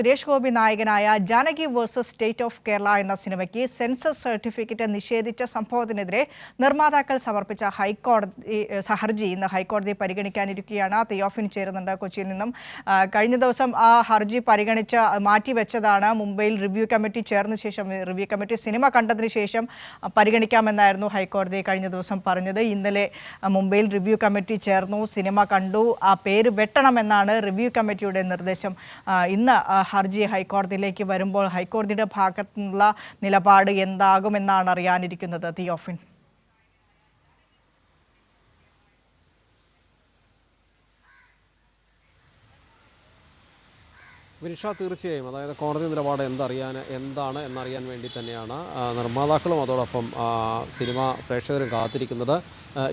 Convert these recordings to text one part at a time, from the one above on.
സുരേഷ് ഗോപി നായകനായ Janaki versus state of Kerala എന്ന സിനിമയ്ക്ക് സെൻസസ് സർട്ടിഫിക്കറ്റ് നിഷേധിച്ച സംഭവത്തിനെതിരെ നിർമ്മാതാക്കൾ സമർപ്പിച്ച ഹർജി ഇന്ന് ഹൈക്കോടതി പരിഗണിക്കാനിരിക്കുകയാണ്. തിയോഫിൻ ചേരുന്നുണ്ട് കൊച്ചിയിൽ നിന്നും. കഴിഞ്ഞ ദിവസം ആ ഹർജി പരിഗണിച്ച് മാറ്റിവെച്ചതാണ്. മുംബൈയിൽ റിവ്യൂ കമ്മിറ്റി ചേർന്ന ശേഷം റിവ്യൂ കമ്മിറ്റി സിനിമ കണ്ടതിന് ശേഷം പരിഗണിക്കാമെന്നായിരുന്നു ഹൈക്കോടതി കഴിഞ്ഞ ദിവസം പറഞ്ഞത്. ഇന്നലെ മുംബൈയിൽ റിവ്യൂ കമ്മിറ്റി ചേർന്നു, സിനിമ കണ്ടു, ആ പേര് വെട്ടണമെന്നാണ് റിവ്യൂ കമ്മിറ്റിയുടെ നിർദ്ദേശം. ഇന്ന് ഹർജി ഹൈക്കോടതിയിലേക്ക് വരുമ്പോൾ ഹൈക്കോടതിയുടെ ഭാഗത്തു നിന്നുള്ള നിലപാട് എന്താകുമെന്നാണ് അറിയാനിരിക്കുന്നത്. തിയോഫിൻ. വിനിഷ, തീർച്ചയായും അതായത് കോടതി നിലപാട് എന്താണ് എന്നറിയാൻ വേണ്ടി തന്നെയാണ് നിർമ്മാതാക്കളും അതോടൊപ്പം സിനിമ പ്രേക്ഷകരും കാത്തിരിക്കുന്നത്.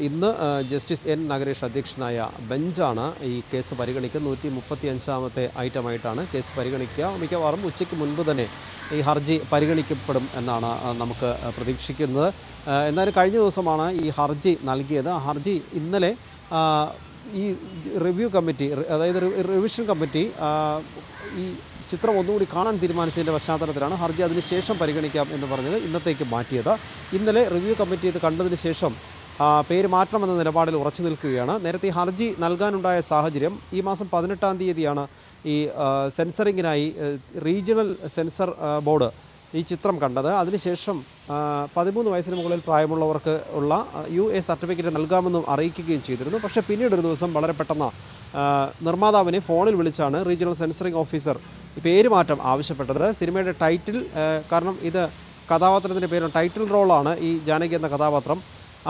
ഇന്ന് ജസ്റ്റിസ് എൻ നഗരേഷ് അധ്യക്ഷനായ ബെഞ്ചാണ് ഈ കേസ് പരിഗണിക്കുന്നത്. 135ാമത്തെ ഐറ്റമായിട്ടാണ് കേസ് പരിഗണിക്കുക. മിക്കവാറും ഉച്ചയ്ക്ക് മുൻപ് തന്നെ ഈ ഹർജി പരിഗണിക്കപ്പെടും എന്നാണ് നമുക്ക് പ്രതീക്ഷിക്കുന്നത്. എന്നാലും കഴിഞ്ഞ ദിവസമാണ് ഈ ഹർജി നൽകിയത്. ആ ഹർജി ഇന്നലെ ഈ റിവ്യൂ കമ്മിറ്റി, അതായത് റിവിഷൻ കമ്മിറ്റി ഈ ചിത്രം ഒന്നുകൂടി കാണാൻ തീരുമാനിച്ചതിൻ്റെ പശ്ചാത്തലത്തിലാണ് ഹർജി അതിനുശേഷം പരിഗണിക്കാം എന്ന് പറഞ്ഞത് ഇന്നത്തേക്ക് മാറ്റിയത്. ഇന്നലെ റിവ്യൂ കമ്മിറ്റി ഇത് കണ്ടതിന് ശേഷം പേര് മാറ്റണമെന്ന നിലപാടിൽ ഉറച്ചു നിൽക്കുകയാണ്. നേരത്തെ ഹർജി നൽകാനുണ്ടായ സാഹചര്യം ഈ മാസം 18-ാം തീയതിയാണ് ഈ സെൻസറിങ്ങിനായി റീജിയണൽ സെൻസർ ബോർഡ് ഈ ചിത്രം കണ്ടത്. അതിനുശേഷം 13 വയസ്സിന് മുകളിൽ പ്രായമുള്ളവർക്ക് ഉള്ള UA സർട്ടിഫിക്കറ്റ് നൽകാമെന്നും അറിയിക്കുകയും ചെയ്തിരുന്നു. പക്ഷേ പിന്നീടൊരു ദിവസം വളരെ പെട്ടെന്ന് നിർമ്മാതാവിനെ ഫോണിൽ വിളിച്ചാണ് റീജിയണൽ സെൻസറിംഗ് ഓഫീസർ പേര് മാറ്റം ആവശ്യപ്പെട്ടത്. സിനിമയുടെ ടൈറ്റിൽ, കാരണം ഇത് കഥാപാത്രത്തിൻ്റെ പേര് ടൈറ്റിൽ റോളാണ് ഈ ജാനകി എന്ന കഥാപാത്രം.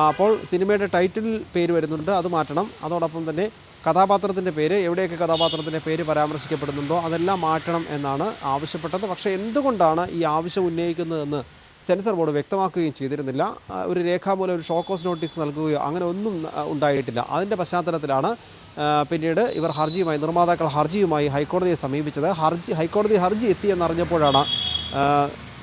അപ്പോൾ സിനിമയുടെ ടൈറ്റിൽ പേര് വരുന്നുണ്ട്, അത് മാറ്റണം. അതോടൊപ്പം തന്നെ കഥാപാത്രത്തിൻ്റെ പേര്, എവിടെയൊക്കെ കഥാപാത്രത്തിൻ്റെ പേര് പരാമർശിക്കപ്പെടുന്നുണ്ടോ അതെല്ലാം മാറ്റണം എന്നാണ് ആവശ്യപ്പെട്ടത്. പക്ഷേ എന്തുകൊണ്ടാണ് ഈ ആവശ്യം ഉന്നയിക്കുന്നതെന്ന് സെൻസർ ബോർഡ് വ്യക്തമാക്കുകയും ചെയ്തിരുന്നില്ല. ഒരു രേഖാമൂലം ഒരു ഷോക്കോസ് നോട്ടീസ് നൽകുകയോ അങ്ങനെ ഒന്നും ഉണ്ടായിട്ടില്ല. അതിൻ്റെ പശ്ചാത്തലത്തിലാണ് പിന്നീട് ഇവർ നിർമ്മാതാക്കൾ ഹർജിയുമായി ഹൈക്കോടതിയെ സമീപിച്ചത്. ഹൈക്കോടതി ഹർജി എത്തിയെന്നറിഞ്ഞപ്പോഴാണ്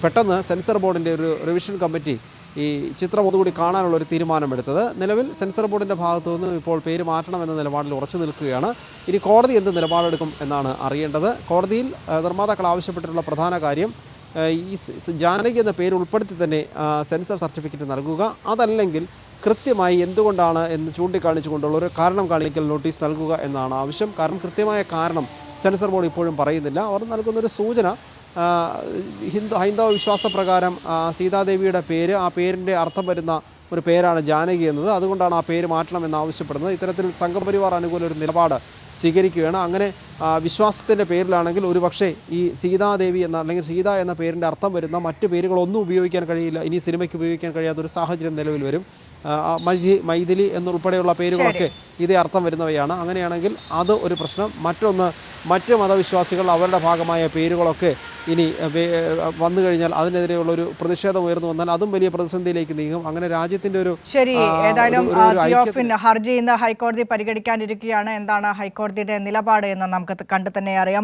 പെട്ടെന്ന് സെൻസർ ബോർഡിൻ്റെ ഒരു റിവിഷൻ കമ്മിറ്റി ഈ ചിത്രം ഒന്നുകൂടി കാണാനുള്ള ഒരു തീരുമാനമെടുത്തത്. നിലവിൽ സെൻസർ ബോർഡിൻ്റെ ഭാഗത്തു നിന്ന് ഇപ്പോൾ പേര് മാറ്റണമെന്ന നിലപാടിൽ ഉറച്ചു നിൽക്കുകയാണ്. ഇനി കോടതി എന്ത് നിലപാടെടുക്കും എന്നാണ് അറിയേണ്ടത്. കോടതിയിൽ നിർമ്മാതാക്കൾ ആവശ്യപ്പെട്ടിട്ടുള്ള പ്രധാന കാര്യം ഈ ജാനകി എന്ന പേര് ഉൾപ്പെടുത്തി തന്നെ സെൻസർ സർട്ടിഫിക്കറ്റ് നൽകുക, അതല്ലെങ്കിൽ കൃത്യമായി എന്തുകൊണ്ടാണ് എന്ന് ചൂണ്ടിക്കാണിച്ചുകൊണ്ടുള്ള ഒരു കാരണം കാണിക്കൽ നോട്ടീസ് നൽകുക എന്നാണ് ആവശ്യം. കാരണം കൃത്യമായ കാരണം സെൻസർ ബോർഡ് ഇപ്പോഴും പറയുന്നില്ല. അവർ നൽകുന്നൊരു സൂചന ഹൈന്ദവ വിശ്വാസപ്രകാരം സീതാദേവിയുടെ പേര്, ആ പേരിൻ്റെ അർത്ഥം വരുന്ന ഒരു പേരാണ് ജാനകി എന്നത്. അതുകൊണ്ടാണ് ആ പേര് മാറ്റണമെന്ന് ആവശ്യപ്പെടുന്നത്. ഇത്തരത്തിൽ സംഘപരിവാർ അനുകൂല ഒരു നിലപാട് സ്വീകരിക്കുകയാണ്. അങ്ങനെ വിശ്വാസത്തിൻ്റെ പേരിലാണെങ്കിൽ ഒരുപക്ഷേ ഈ സീതാദേവി എന്ന അല്ലെങ്കിൽ സീത എന്ന പേരിൻ്റെ അർത്ഥം വരുന്ന മറ്റ് പേരുകളൊന്നും ഉപയോഗിക്കാൻ കഴിയില്ല, ഇനി സിനിമയ്ക്ക് ഉപയോഗിക്കാൻ കഴിയാത്തൊരു സാഹചര്യം നിലവിൽ വരും. മൈഥിലി എന്നുൾപ്പെടെയുള്ള പേരുകളൊക്കെ ഇതേ അർത്ഥം വരുന്നവയാണ്. അങ്ങനെയാണെങ്കിൽ അത് ഒരു പ്രശ്നം. മറ്റ് മതവിശ്വാസികൾ അവരുടെ ഭാഗമായ പേരുകളൊക്കെ ഇനി വന്നു കഴിഞ്ഞാൽ അതിനെതിരെയുള്ളൊരു പ്രതിഷേധം ഉയർന്നു വന്നാൽ അതും വലിയ പ്രതിസന്ധിയിലേക്ക് നീങ്ങും. അങ്ങനെ രാജ്യത്തിൻ്റെ ഒരു ഏതായാലും ഹർജി ഇന്ന് ഹൈക്കോടതി പരിഗണിക്കാനിരിക്കുകയാണ്. എന്താണ് ഹൈക്കോടതിയുടെ നിലപാട് എന്ന് നമുക്ക് കണ്ടു തന്നെ അറിയാം.